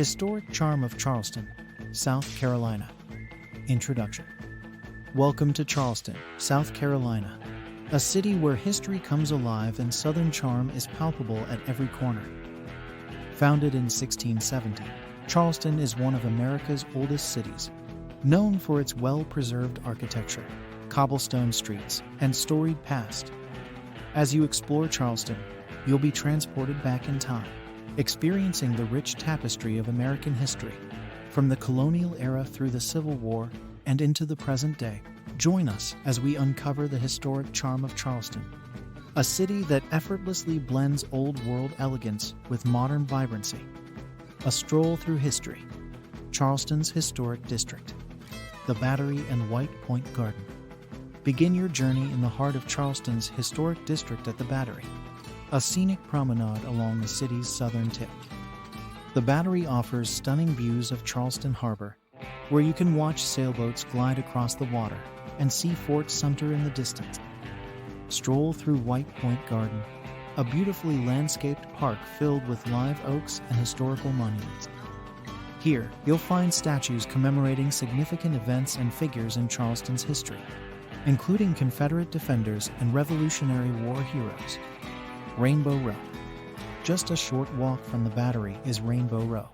Historic charm of Charleston, South Carolina. Introduction. Welcome to Charleston, South Carolina, a city where history comes alive and Southern charm is palpable at every corner. Founded in 1670, Charleston is one of America's oldest cities, known for its well-preserved architecture, cobblestone streets, and storied past. As you explore Charleston, you'll be transported back in time, experiencing the rich tapestry of American history, from the colonial era through the Civil War and into the present day. Join us as we uncover the historic charm of Charleston, a city that effortlessly blends old-world elegance with modern vibrancy. A stroll through history. Charleston's historic district, the Battery and White Point Garden. Begin your journey in the heart of Charleston's historic district at the Battery, a scenic promenade along the city's southern tip. The Battery offers stunning views of Charleston Harbor, where you can watch sailboats glide across the water and see Fort Sumter in the distance. Stroll through White Point Garden, a beautifully landscaped park filled with live oaks and historical monuments. Here, you'll find statues commemorating significant events and figures in Charleston's history, including Confederate defenders and Revolutionary War heroes. Rainbow Row. Just a short walk from the Battery is Rainbow Row,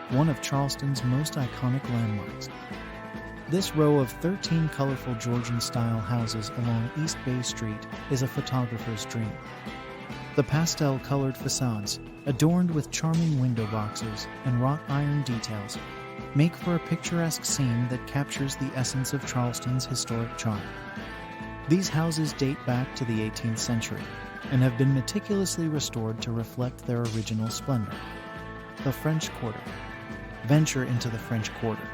one of Charleston's most iconic landmarks. This row of 13 colorful Georgian-style houses along East Bay Street is a photographer's dream. The pastel-colored facades, adorned with charming window boxes and wrought iron details, make for a picturesque scene that captures the essence of Charleston's historic charm. These houses date back to the 18th century and have been meticulously restored to reflect their original splendor. The French Quarter. Venture into the French Quarter,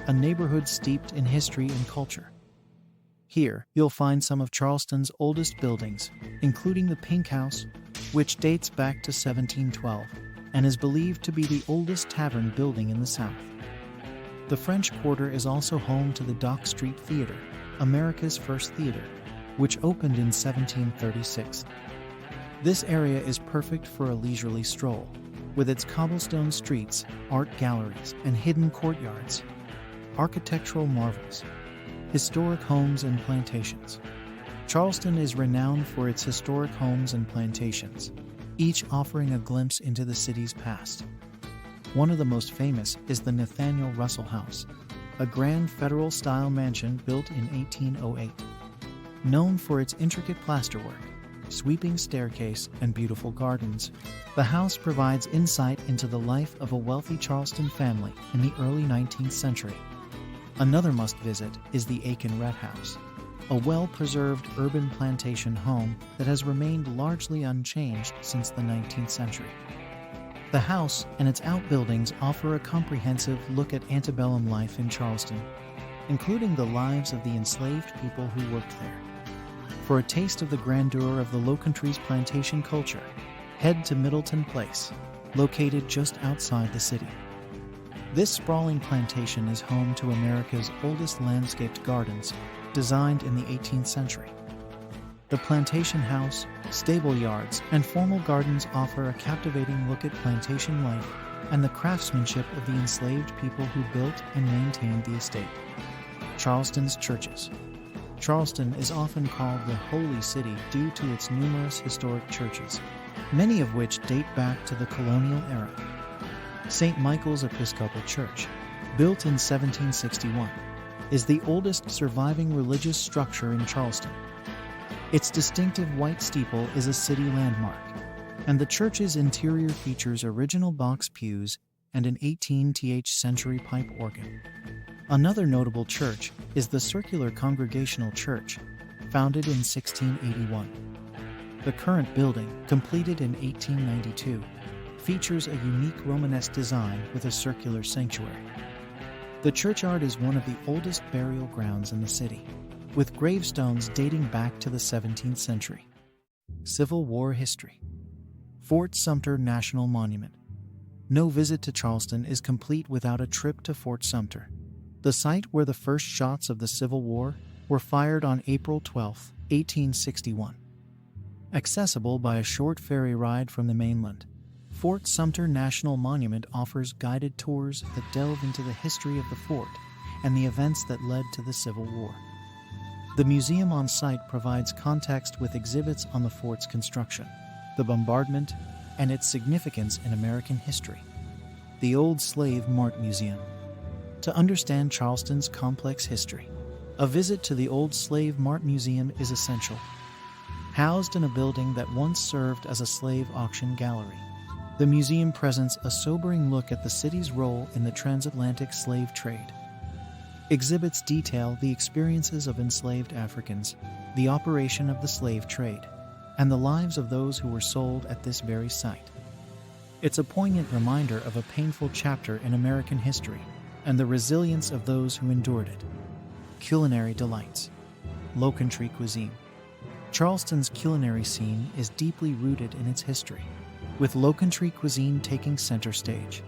a neighborhood steeped in history and culture. Here, you'll find some of Charleston's oldest buildings, including the Pink House, which dates back to 1712 and is believed to be the oldest tavern building in the South. The French Quarter is also home to the Dock Street Theater, America's first theater, which opened in 1736. This area is perfect for a leisurely stroll, with its cobblestone streets, art galleries, and hidden courtyards. Architectural marvels. Historic homes and plantations. Charleston is renowned for its historic homes and plantations, each offering a glimpse into the city's past. One of the most famous is the Nathaniel Russell House, a grand federal-style mansion built in 1808. Known for its intricate plasterwork, sweeping staircase, and beautiful gardens, the house provides insight into the life of a wealthy Charleston family in the early 19th century. Another must-visit is the Aiken-Rhett House, a well-preserved urban plantation home that has remained largely unchanged since the 19th century. The house and its outbuildings offer a comprehensive look at antebellum life in Charleston, including the lives of the enslaved people who worked there. For a taste of the grandeur of the Lowcountry's plantation culture, head to Middleton Place, located just outside the city. This sprawling plantation is home to America's oldest landscaped gardens, designed in the 18th century. The plantation house, stable yards, and formal gardens offer a captivating look at plantation life and the craftsmanship of the enslaved people who built and maintained the estate. Charleston's churches. Charleston is often called the Holy City due to its numerous historic churches, many of which date back to the colonial era. St. Michael's Episcopal Church, built in 1761, is the oldest surviving religious structure in Charleston. Its distinctive white steeple is a city landmark, and the church's interior features original box pews and an 18th century pipe organ. Another notable church is the Circular Congregational Church, founded in 1681. The current building, completed in 1892, features a unique Romanesque design with a circular sanctuary. The churchyard is one of the oldest burial grounds in the city, with gravestones dating back to the 17th century. Civil War history. Fort Sumter National Monument. No visit to Charleston is complete without a trip to Fort Sumter, the site where the first shots of the Civil War were fired on April 12, 1861. Accessible by a short ferry ride from the mainland, Fort Sumter National Monument offers guided tours that delve into the history of the fort and the events that led to the Civil War. The museum on site provides context with exhibits on the fort's construction, the bombardment, and its significance in American history. The Old Slave Mart Museum. To understand Charleston's complex history, a visit to the Old Slave Mart Museum is essential. Housed in a building that once served as a slave auction gallery, the museum presents a sobering look at the city's role in the transatlantic slave trade. Exhibits detail the experiences of enslaved Africans, the operation of the slave trade, and the lives of those who were sold at this very site. It's a poignant reminder of a painful chapter in American history and the resilience of those who endured it. Culinary delights. Low Country cuisine. Charleston's culinary scene is deeply rooted in its history, with Low Country cuisine taking center stage.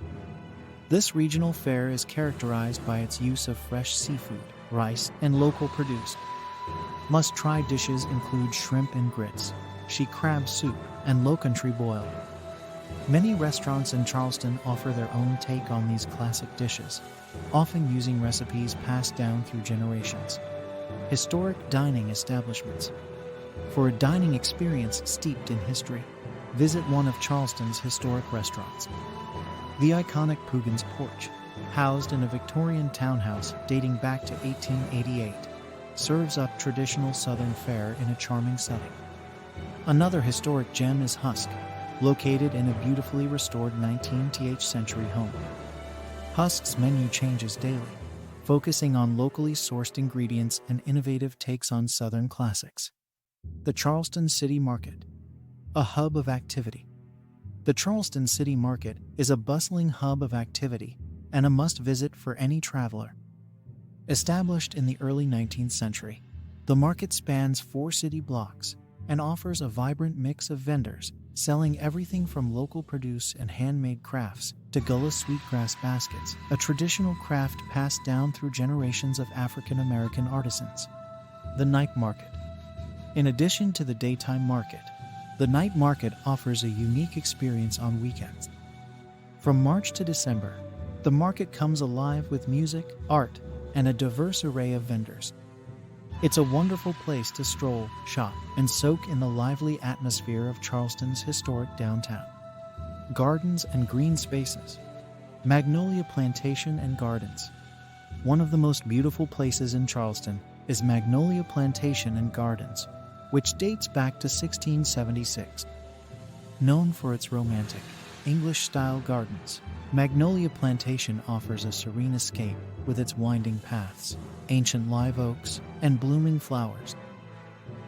This regional fare is characterized by its use of fresh seafood, rice, and local produce. Must-try dishes include shrimp and grits, she crab soup, and Low Country boiled. Many restaurants in Charleston offer their own take on these classic dishes, often using recipes passed down through generations. Historic dining establishments. For a dining experience steeped in history, visit one of Charleston's historic restaurants. The iconic Poogan's Porch, housed in a Victorian townhouse dating back to 1888, serves up traditional Southern fare in a charming setting. Another historic gem is Husk, located in a beautifully restored 19th century home. Husk's menu changes daily, focusing on locally sourced ingredients and innovative takes on Southern classics. The Charleston City Market, a hub of activity. The Charleston City Market is a bustling hub of activity and a must-visit for any traveler. Established in the early 19th century, the market spans 4 city blocks and offers a vibrant mix of vendors selling everything from local produce and handmade crafts to Gullah sweetgrass baskets, a traditional craft passed down through generations of African American artisans. The Night Market. In addition to the daytime market, the night market offers a unique experience on weekends. From March to December, the market comes alive with music, art, and a diverse array of vendors. It's a wonderful place to stroll, shop, and soak in the lively atmosphere of Charleston's historic downtown. Gardens and green spaces. Magnolia Plantation and Gardens. One of the most beautiful places in Charleston is Magnolia Plantation and Gardens, which dates back to 1676. Known for its romantic, English-style gardens, Magnolia Plantation offers a serene escape with its winding paths, ancient live oaks, and blooming flowers.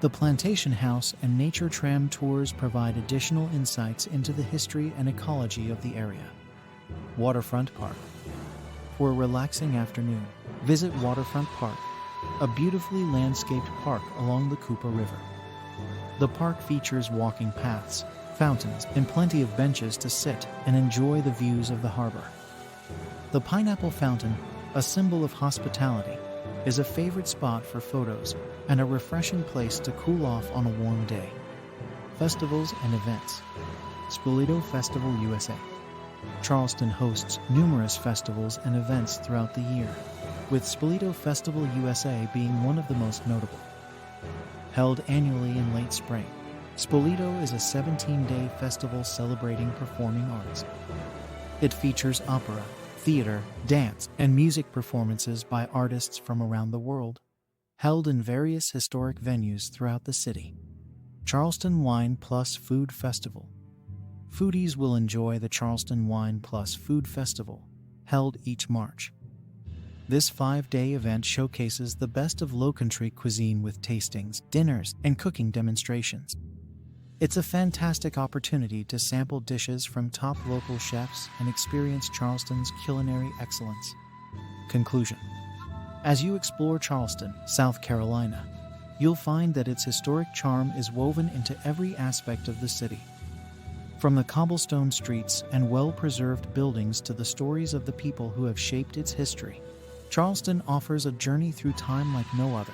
The Plantation House and Nature Tram tours provide additional insights into the history and ecology of the area. Waterfront Park. For a relaxing afternoon, visit Waterfront Park, a beautifully landscaped park along the Cooper River. The park features walking paths, fountains, and plenty of benches to sit and enjoy the views of the harbor. The Pineapple Fountain, a symbol of hospitality, is a favorite spot for photos and a refreshing place to cool off on a warm day. Festivals and events. Spoleto Festival USA. Charleston hosts numerous festivals and events throughout the year, with Spoleto Festival USA being one of the most notable. Held annually in late spring, Spoleto is a 17-day festival celebrating performing arts. It features opera, theater, dance, and music performances by artists from around the world, held in various historic venues throughout the city. Charleston Wine Plus Food Festival. Foodies will enjoy the Charleston Wine Plus Food Festival, held each March. This 5-day event showcases the best of Low Country cuisine with tastings, dinners, and cooking demonstrations. It's a fantastic opportunity to sample dishes from top local chefs and experience Charleston's culinary excellence. Conclusion. As you explore Charleston, South Carolina, you'll find that its historic charm is woven into every aspect of the city. From the cobblestone streets and well-preserved buildings to the stories of the people who have shaped its history, Charleston offers a journey through time like no other.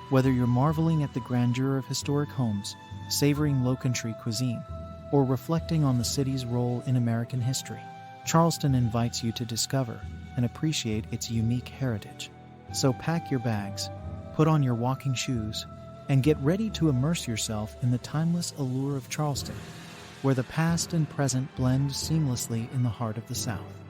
Whether you're marveling at the grandeur of historic homes, savoring Low Country cuisine, or reflecting on the city's role in American history. Charleston invites you to discover and appreciate its unique heritage. So pack your bags, put on your walking shoes, and get ready to immerse yourself in the timeless allure of Charleston, where the past and present blend seamlessly in the heart of the South.